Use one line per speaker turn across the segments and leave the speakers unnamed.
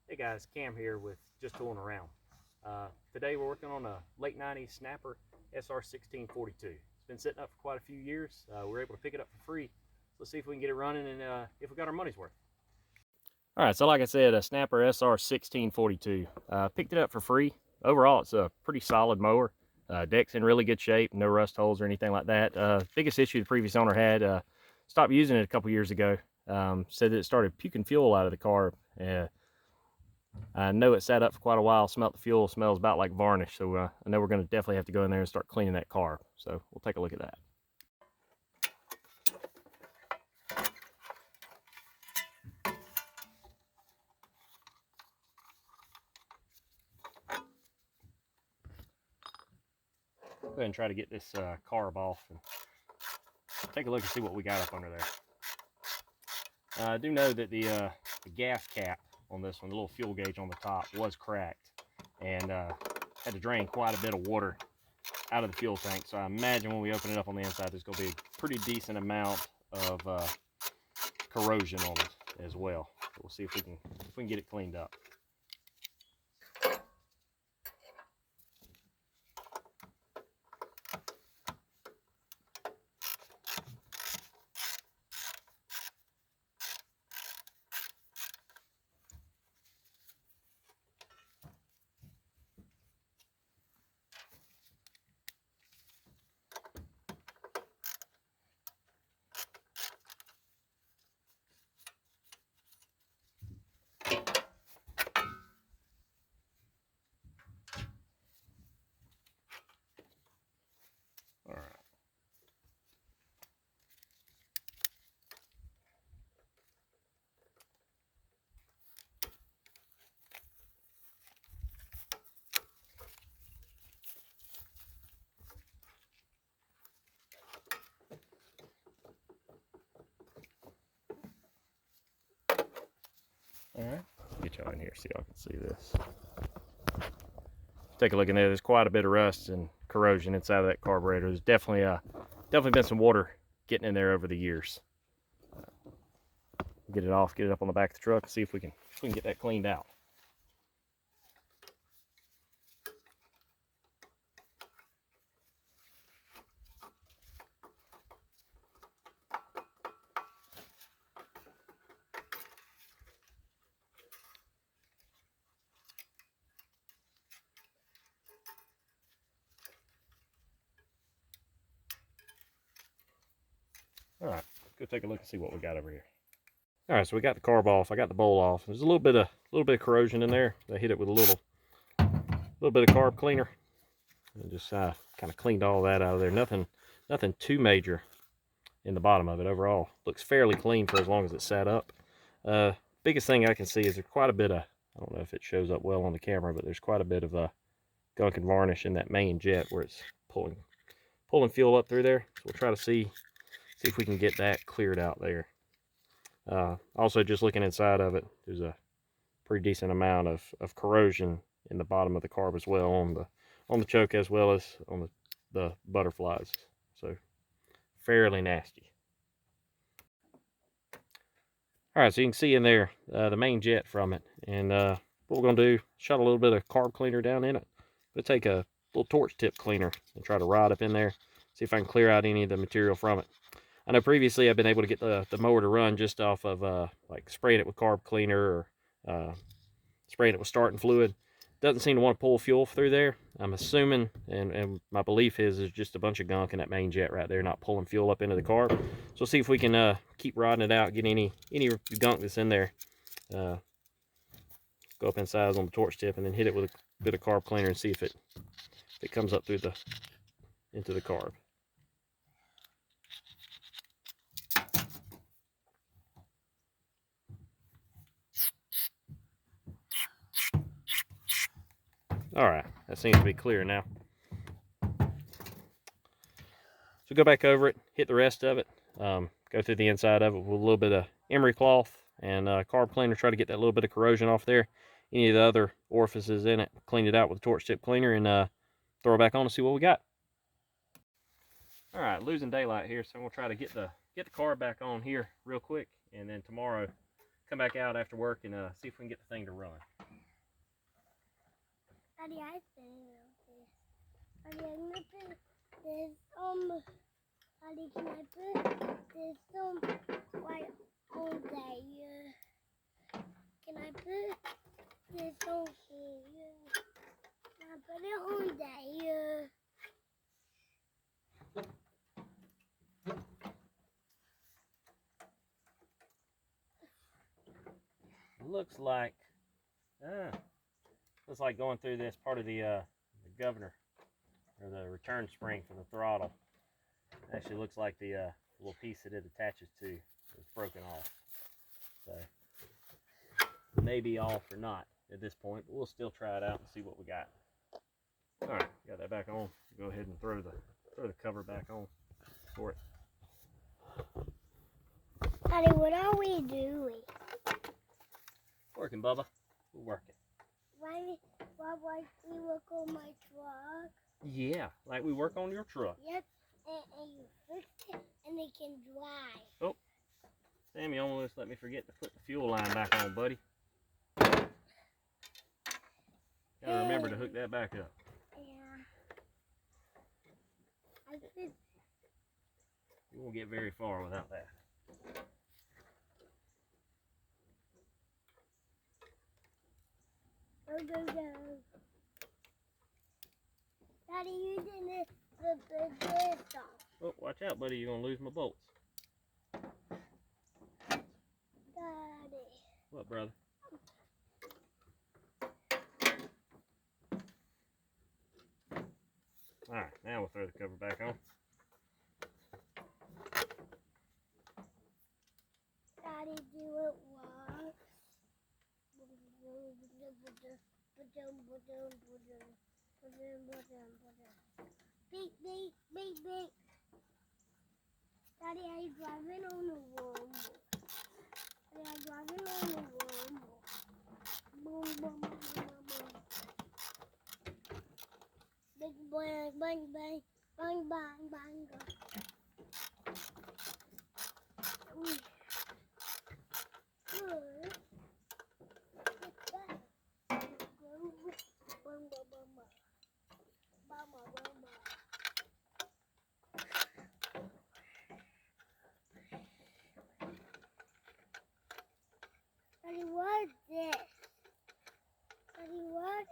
Hey guys, Cam here with Just Tooling Around. Today we're working on a late 90s Snapper SR1642. It's been sitting up for quite a few years. We were able to pick it up for free. So let's see if we can get it running and if we got our money's worth. All right, so like I said, a Snapper SR1642. Picked it up for free. Overall, it's a pretty solid mower. Deck's in really good shape, no rust holes or anything like that. Biggest issue the previous owner had, stopped using it a couple years ago. Said that it started puking fuel out of the carb. I know it sat up for quite a while, smelled the fuel, smells about like varnish, so I know we're going to definitely have to go in there and start cleaning that carb. So we'll take a look at that. Go ahead and try to get this carb off and take a look and see what we got up under there. I do know that the gas cap on this one, the little fuel gauge on the top, was cracked and had to drain quite a bit of water out of the fuel tank. So I imagine when we open it up on the inside, there's going to be a pretty decent amount of corrosion on it as well. So we'll see if we can get it cleaned up. All right. All right, get y'all in here so y'all can see this. Take a look in there. There's quite a bit of rust and corrosion inside of that carburetor. There's definitely been some water getting in there over the years. Get it off, get it up on the back of the truck, and see if we can get that cleaned out. All right, go take a look and see what we got over here. All right, so we got the carb off. I got the bowl off. There's a little bit of corrosion in there. I hit it with a little bit of carb cleaner, and just kind of cleaned all that out of there. Nothing too major in the bottom of it. Overall, looks fairly clean for as long as it sat up. Biggest thing I can see is there's quite a bit of, I don't know if it shows up well on the camera, but there's quite a bit of gunk and varnish in that main jet where it's pulling fuel up through there. So we'll try to see if we can get that cleared out there. Also, just looking inside of it, there's a pretty decent amount of corrosion in the bottom of the carb as well, on the choke as well as on the butterflies. So fairly nasty. All right, so you can see in there the main jet from it, and what we're going to do, shot a little bit of carb cleaner down in it. We'll take a little torch tip cleaner and try to rod up in there, see if I can clear out any of the material from it. I know previously I've been able to get the mower to run just off of like spraying it with carb cleaner or spraying it with starting fluid. Doesn't seem to want to pull fuel through there. I'm assuming, and my belief is there's just a bunch of gunk in that main jet right there, not pulling fuel up into the carb. So we'll see if we can keep rodding it out, get any gunk that's in there. Go up inside on the torch tip and then hit it with a bit of carb cleaner and see if it comes up through into the carb. All right, that seems to be clear now. So go back over it, hit the rest of it, go through the inside of it with a little bit of emery cloth and carb cleaner, try to get that little bit of corrosion off there. Any of the other orifices in it, clean it out with a torch tip cleaner and throw it back on and see what we got. All right, losing daylight here, so I'm gonna try to get the carb back on here real quick, and then tomorrow come back out after work and see if we can get the thing to run.
Daddy, I think this. Daddy, I'm gonna put this Daddy, can I put this right on there? Can I put this on here? Can I put it on there?
Looks like going through this part of the governor or the return spring for the throttle. Actually looks like the little piece that it attaches to is broken off. So maybe off or not at this point, but we'll still try it out and see what we got. All right, got that back on. Go ahead and throw the cover back on for it.
Daddy, what are we doing?
Working, Bubba. We're working.
Why we work on my truck?
Yeah, like we work on your truck.
Yep, and you fix it and it can drive.
Oh, Sam, you almost let me forget to put the fuel line back on, buddy. Gotta remember to hook that back up.
Yeah. I think
You won't get very far without that.
go. Daddy, you didn't put this off.
Oh, watch out, buddy. You're gonna lose my bolts.
Daddy.
What, brother? Alright, now we'll throw the cover back on.
Daddy, do it once. Beep, beep, beep, beep. Daddy, are you driving on the wall? Daddy, are you driving on the wall? Boom, boom, boom, boom, boom. Big bang, bang, bang, bang, bang, bang. Ooh. Good. Get that. Boom, boom, boom, boom. Mama, mama. Daddy, what is this? Daddy, what is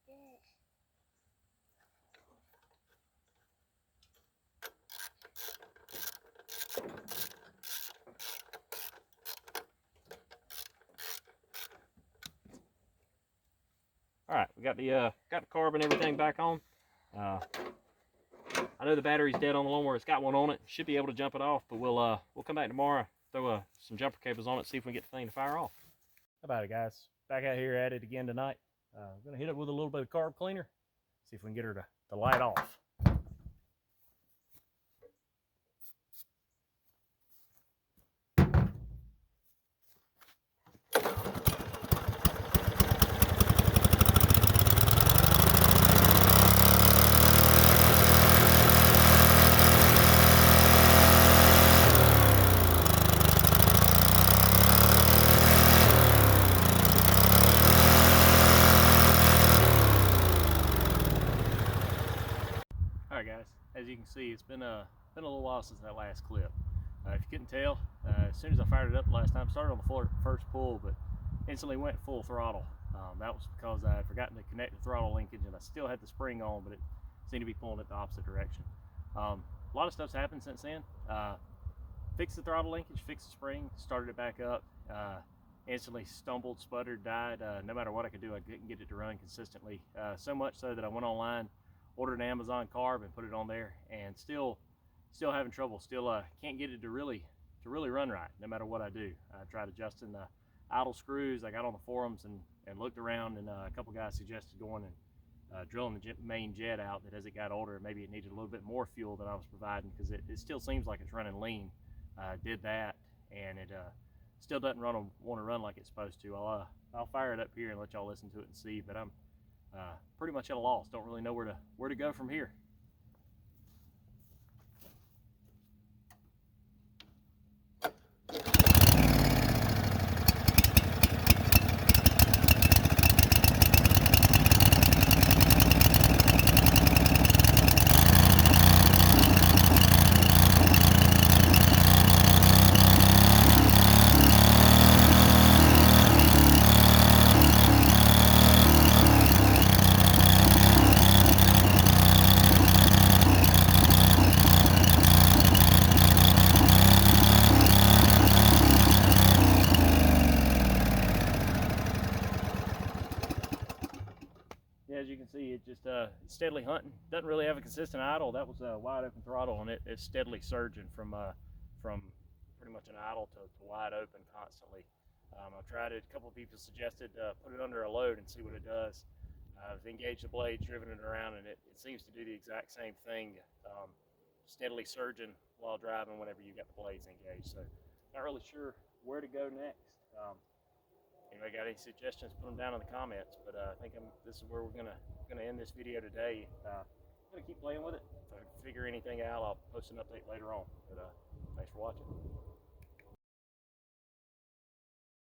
this?
All right, we got the carb and everything back on. I know the battery's dead on the lawnmower. It's got one on it. Should be able to jump it off, but we'll come back tomorrow, throw some jumper cables on it, see if we can get the thing to fire off. How about it, guys? Back out here at it again tonight. We're gonna hit it with a little bit of carb cleaner, see if we can get her to light off. Alright guys, as you can see, it's been a little while since that last clip. If you couldn't tell, as soon as I fired it up last time, started on the first pull, but instantly went full throttle. That was because I had forgotten to connect the throttle linkage, and I still had the spring on, but it seemed to be pulling it the opposite direction. A lot of stuff's happened since then. Fixed the throttle linkage, fixed the spring, started it back up. Instantly stumbled, sputtered, died. No matter what I could do, I couldn't get it to run consistently. So much so that I went online, ordered an Amazon carb and put it on there, and still having trouble. Still can't get it to really run right, no matter what I do. I tried adjusting the idle screws. I got on the forums and looked around, and a couple guys suggested going and drilling the main jet out, that as it got older, maybe it needed a little bit more fuel than I was providing, because it still seems like it's running lean. Did that, and it still doesn't want to run like it's supposed to. I'll fire it up here and let y'all listen to it and see, but I'm pretty much at a loss. Don't really know where to go from here. as you can see, it just steadily hunting. Doesn't really have a consistent idle. That was a wide open throttle, and it's steadily surging from pretty much an idle to wide open constantly. I've tried it. A couple of people suggested put it under a load and see what it does. I've engaged the blade, driven it around, and it seems to do the exact same thing, steadily surging while driving whenever you got the blades engaged. So not really sure where to go next. Anybody got any suggestions, put them down in the comments. But I think this is where we're gonna end this video today. I'm gonna keep playing with it. If I figure anything out, I'll post an update later on. But thanks for watching.